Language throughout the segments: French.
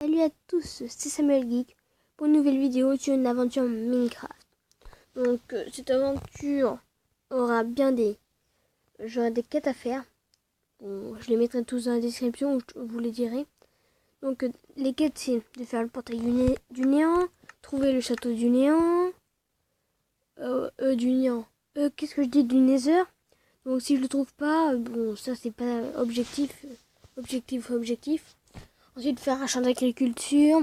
Salut à tous, c'est Samuel Geek pour une nouvelle vidéo sur une aventure Minecraft. Donc cette aventure aura bien j'aurai des quêtes à faire. Bon, je les mettrai tous dans la description, je vous les dirai. Donc les quêtes, c'est de faire le portail du néant, trouver le château du néant, qu'est-ce que je dis, du Nether. Donc si je le trouve pas, bon ça c'est pas objectif. Ensuite, faire un champ d'agriculture,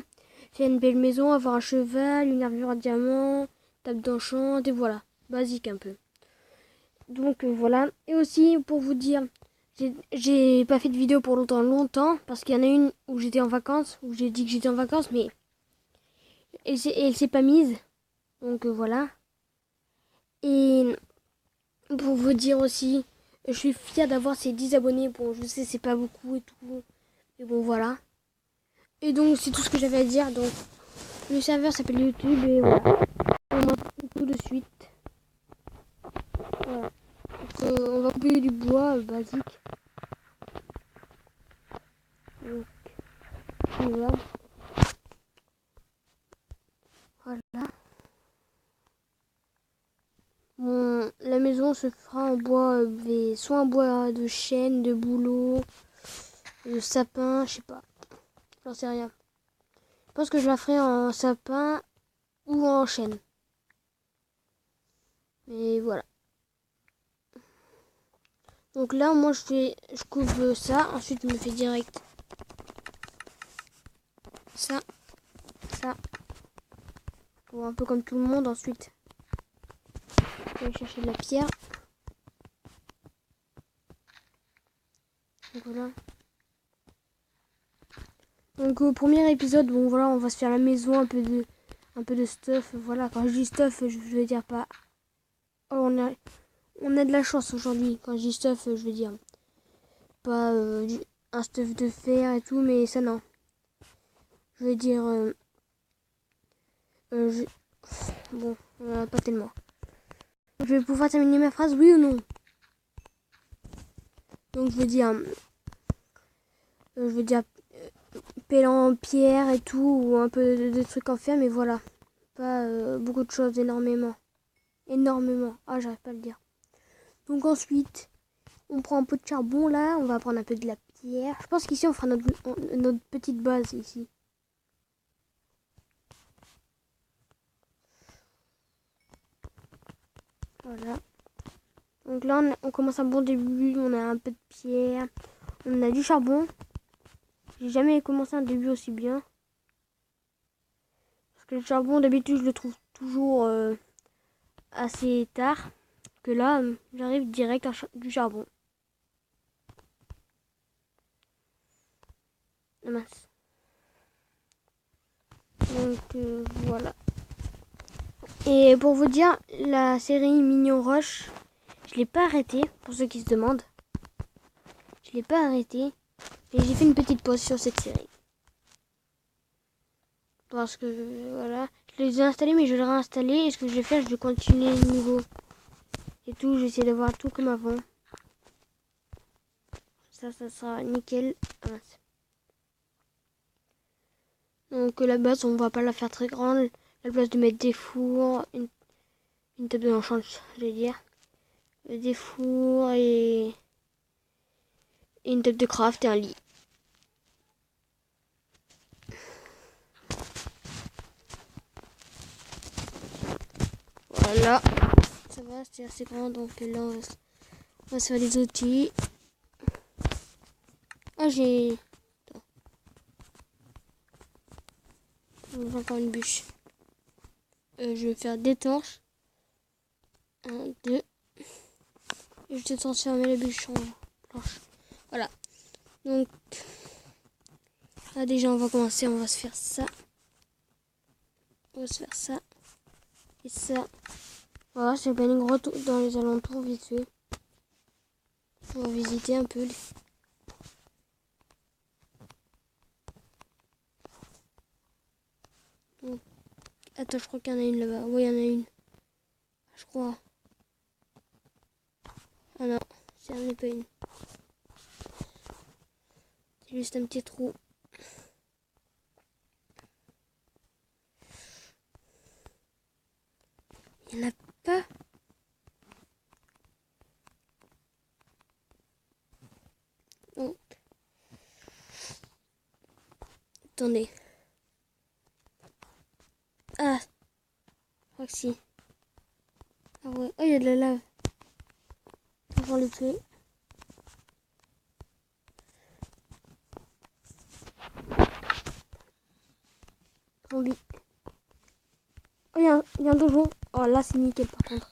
faire une belle maison, avoir un cheval, une armure à diamant, table d'enchant, et voilà. Basique un peu. Donc voilà. Et aussi, pour vous dire, j'ai pas fait de vidéo pour longtemps, parce qu'il y en a une où j'étais en vacances, où j'ai dit que j'étais en vacances, mais elle s'est pas mise. Donc voilà. Et pour vous dire aussi, je suis fière d'avoir ces 10 abonnés. Bon, je sais, c'est pas beaucoup et tout. Mais bon, voilà. Et donc, c'est tout ce que j'avais à dire. Donc, le serveur s'appelle YouTube et voilà. On va tout de suite. Voilà. Donc, on va couper du bois basique. Donc, on va. Voilà. Bon, la maison se fera en bois, soit en bois de chêne, de bouleau, de sapin, je sais pas. J'en sais rien. Je pense que je la ferai en sapin ou en chêne. Mais voilà. Donc là, moi, je coupe ça. Ensuite, je me fais direct ça. Bon, un peu comme tout le monde. Ensuite, je vais chercher de la pierre. Donc voilà. Donc au premier épisode, bon voilà, on va se faire la maison, un peu de stuff. Voilà, quand je dis stuff, je veux dire pas. Oh, on a de la chance aujourd'hui. Quand je dis stuff, je veux dire pas un stuff de fer et tout, mais ça non. Je veux dire, bon, pas tellement. Je vais pouvoir terminer ma phrase, oui ou non? Donc je veux dire, pelle en pierre et tout, ou un peu de trucs en fer, mais voilà. Pas beaucoup de choses, énormément. Ah, j'arrive pas à le dire. Donc ensuite, on prend un peu de charbon là, on va prendre un peu de la pierre. Je pense qu'ici on fera notre petite base ici. Voilà. Donc là on commence un bon début, on a un peu de pierre, on a du charbon. J'ai jamais commencé un début aussi bien. Parce que le charbon d'habitude je le trouve toujours assez tard. Que là j'arrive direct du charbon. Ah, mince. Donc voilà. Et pour vous dire, la série Mignon Roche, je l'ai pas arrêtée, pour ceux qui se demandent. Je l'ai pas arrêtée, et j'ai fait une petite pause sur cette série. Parce que, voilà, je les ai installés, mais je vais les réinstaller, et ce que je vais faire, je vais continuer le niveau. Et tout, je vais essayer d'avoir tout comme avant. Ça sera nickel. Ah, mince. Donc la base, on va pas la faire très grande. La place de mettre des fours, une table de l'enchant, je vais dire. Des fours et une table de craft et un lit. Voilà. Ça va, c'est assez grand, donc là on va se faire des outils. Ah, j'ai... Encore une bûche. Je vais faire des torches. 1, 2. Et je vais transformer la bûche en planche. Voilà. Donc, là déjà on va commencer, on va se faire ça. On va se faire ça. Et ça. Voilà, c'est bien une grotte dans les alentours vite fait. On va visiter un peu. Donc, attends, je crois qu'il y en a une là-bas. Oui, il y en a une. Je crois. Ah non, ça n'en est pas une. C'est juste un petit trou. Il n'y en a pas. Oh. Attendez. Ah. Je crois que si. Ah ouais. Oh, il y a de la lave. On va voir le feu. Zombie. Oh, il y a un donjon. Oh, là, c'est nickel par contre.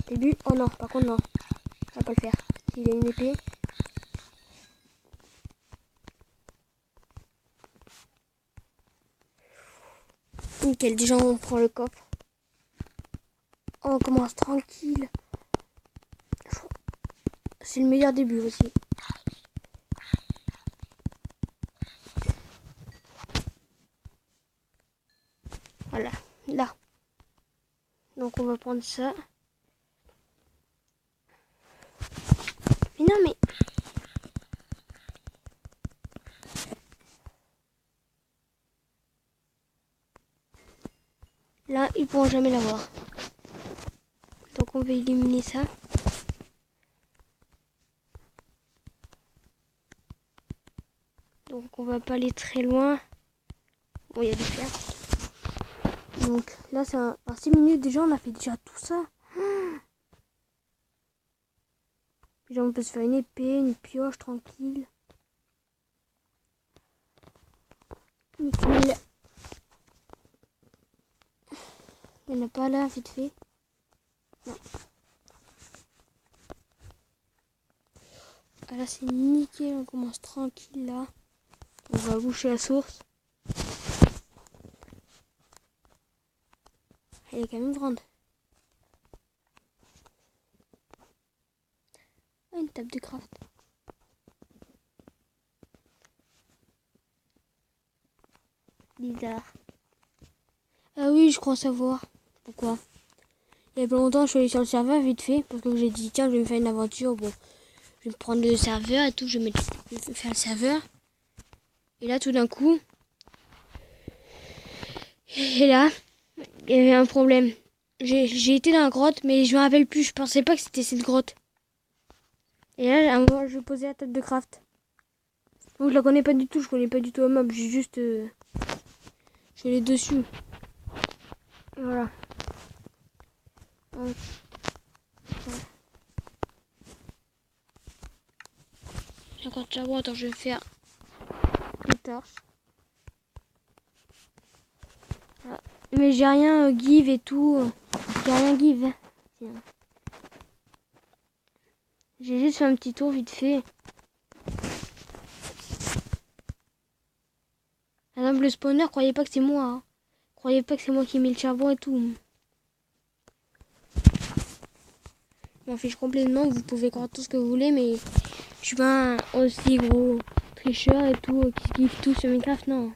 Début. Oh non, par contre, non. Ça va pas le faire. S'il a une épée. Nickel, déjà on prend le coffre. Oh, on commence tranquille. C'est le meilleur début aussi. Voilà, là. Donc on va prendre ça. Mais non, mais... Là, ils pourront jamais l'avoir. Donc on va éliminer ça. Donc on va pas aller très loin. Bon, il y a du fer. Donc là, c'est en 6 minutes déjà, on a fait déjà tout ça. Déjà, on peut se faire une épée, une pioche tranquille. Nickel. Il n'y en a pas là, vite fait. Non. Ah, là, c'est nickel, on commence tranquille là. On va boucher la source. Elle est quand même grande. Ah, une table de craft. Bizarre. Ah oui, je crois savoir. Pourquoi? Il y a pas longtemps, je suis allée sur le serveur vite fait. Parce que j'ai dit, tiens, je vais me faire une aventure. Bon, je vais prendre le serveur et tout. Je vais faire le serveur. Et là, tout d'un coup... Et là, il y avait un problème. J'ai été dans la grotte, mais je me rappelle plus. Je pensais pas que c'était cette grotte. Et là, à un moment, je posais la table de craft. Donc, je la connais pas du tout. Je connais pas du tout la map. J'ai juste... je suis allée dessus. Et voilà. Donc, j'ai encore de charbon. Attends, je vais faire une torche. Voilà. Mais j'ai rien give et tout. J'ai rien give. Tiens. J'ai juste fait un petit tour vite fait. Par exemple, le spawner, croyez pas que c'est moi. Hein. Croyez pas que c'est moi qui ai mis le charbon et tout. Je m'en fiche complètement. Vous pouvez croire tout ce que vous voulez, mais je suis pas un aussi gros tricheur et tout qui kiffe tout sur Minecraft. Non.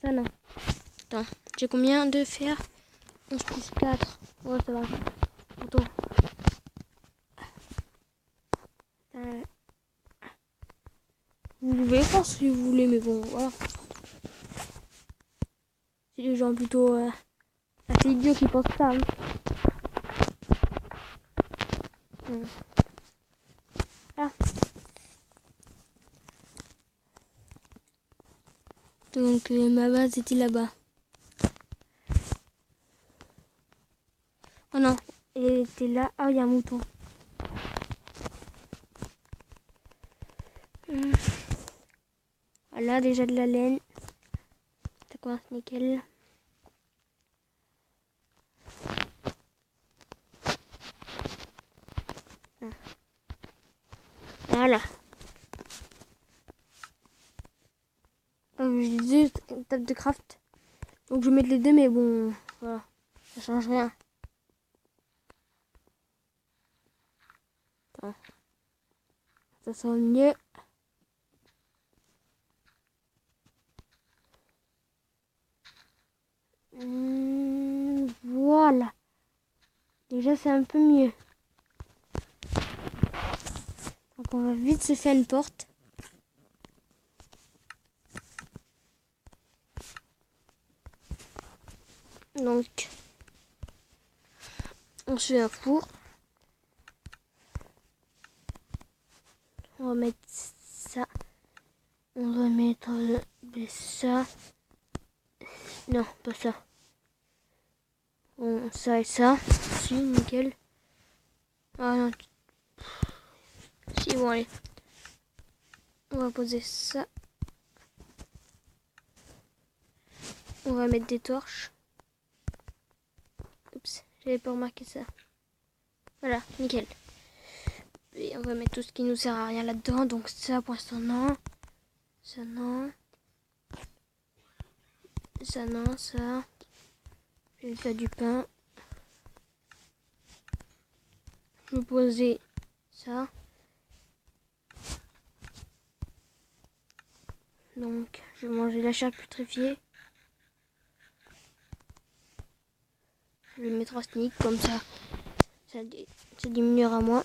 Ça, non. Attends. J'ai combien de fer? 11 plus 4. Ouais, ça va. Attends. Vous pouvez faire si vous voulez, mais bon, voilà. C'est des gens plutôt assez idiots qui pensent ça. Hein. Ah. Donc ma base était là-bas. Oh non, elle était là. Ah, il y a un mouton. Voilà, déjà de la laine. Ça commence nickel. Voilà. J'ai deux tables de craft. Donc je vais mettre les deux, mais bon, voilà. Ça change rien. Attends. Ça sent mieux. Voilà. Déjà, c'est un peu mieux. Donc, on va vite se faire une porte. Donc, on se fait un four. On va mettre ça. On va mettre ça. Non, pas ça. Bon, ça et ça. Si, nickel. Ah non. Si, bon, allez. On va poser ça. On va mettre des torches. Oups, j'avais pas remarqué ça. Voilà, nickel. Et on va mettre tout ce qui nous sert à rien là-dedans. Donc ça, pour l'instant, non. Ça, non. Ça, non, ça. Je vais faire du pain. Je vais poser ça. Donc, je vais manger la chair putréfiée. Je vais mettre un sneak, comme ça diminuera moins.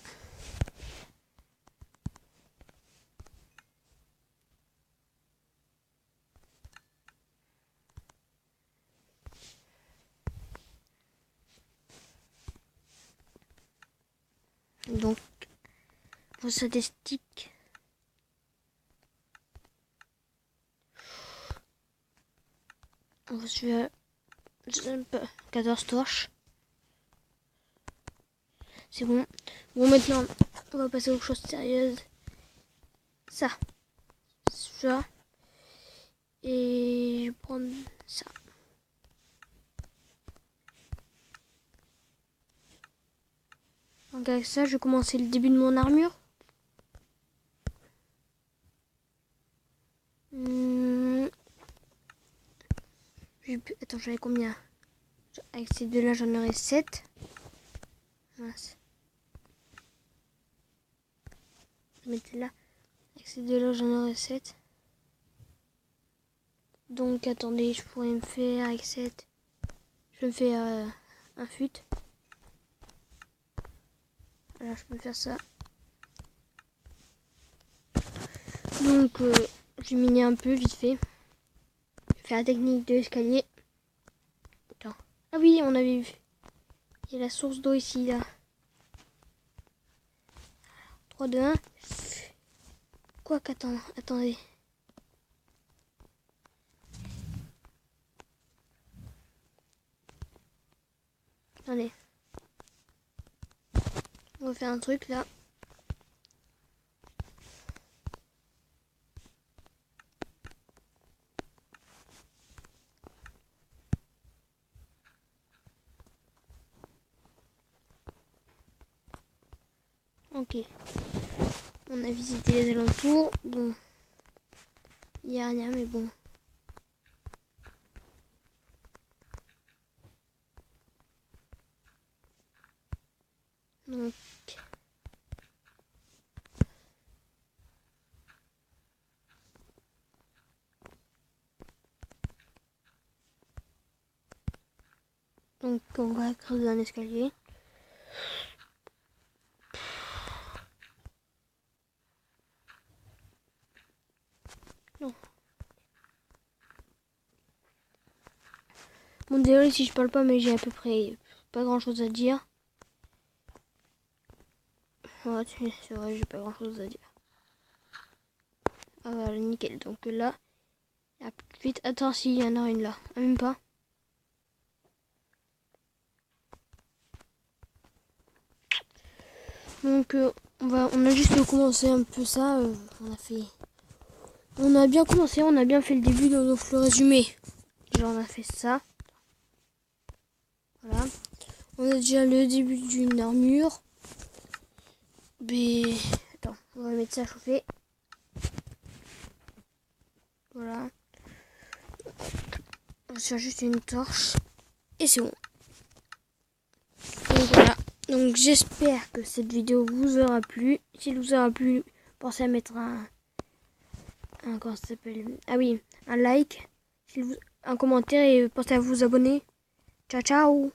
Donc, pour ça des sticks. On va se faire 14 torches. C'est bon. Bon, maintenant, on va passer aux choses sérieuses. Ça. Ça. Et je vais prendre ça. Donc avec ça, je vais commencer le début de mon armure. Attends, j'avais combien? Avec ces deux-là, j'en aurais 7. Mince. Je mettais là. Avec ces deux-là, j'en aurais 7. Donc, attendez, je pourrais me faire avec 7. Je me fais un fut. Voilà, je peux faire ça. Donc, je vais miner un peu vite fait. Je vais faire la technique de l'escalier. Attends. Ah oui, on avait vu. Il y a la source d'eau ici, là. 3, 2, 1. Quoi qu'attends, attendez. Attendez. On va faire un truc là. Ok. On a visité les alentours. Bon. Il n'y a rien, mais bon. Donc on va creuser un escalier. Non. Bon, désolé si je parle pas, mais j'ai à peu près pas grand chose à dire. Ouais, c'est vrai, j'ai pas grand chose à dire. Ah voilà, nickel. Donc là, il y a plus vite. Attends, si, il y en a une là. Ah, même pas. Donc on a juste commencé un peu ça. On a bien commencé, on a bien fait le début dans le résumé. Genre on a fait ça. Voilà. On a déjà le début d'une armure. Mais attends, on va mettre ça à chauffer. Voilà. On va se faire juste une torche. Et c'est bon. Donc voilà. Donc j'espère que cette vidéo vous aura plu. Si elle vous aura plu, pensez à mettre comment ça s'appelle? Ah oui, un like, un commentaire et pensez à vous abonner. Ciao ciao.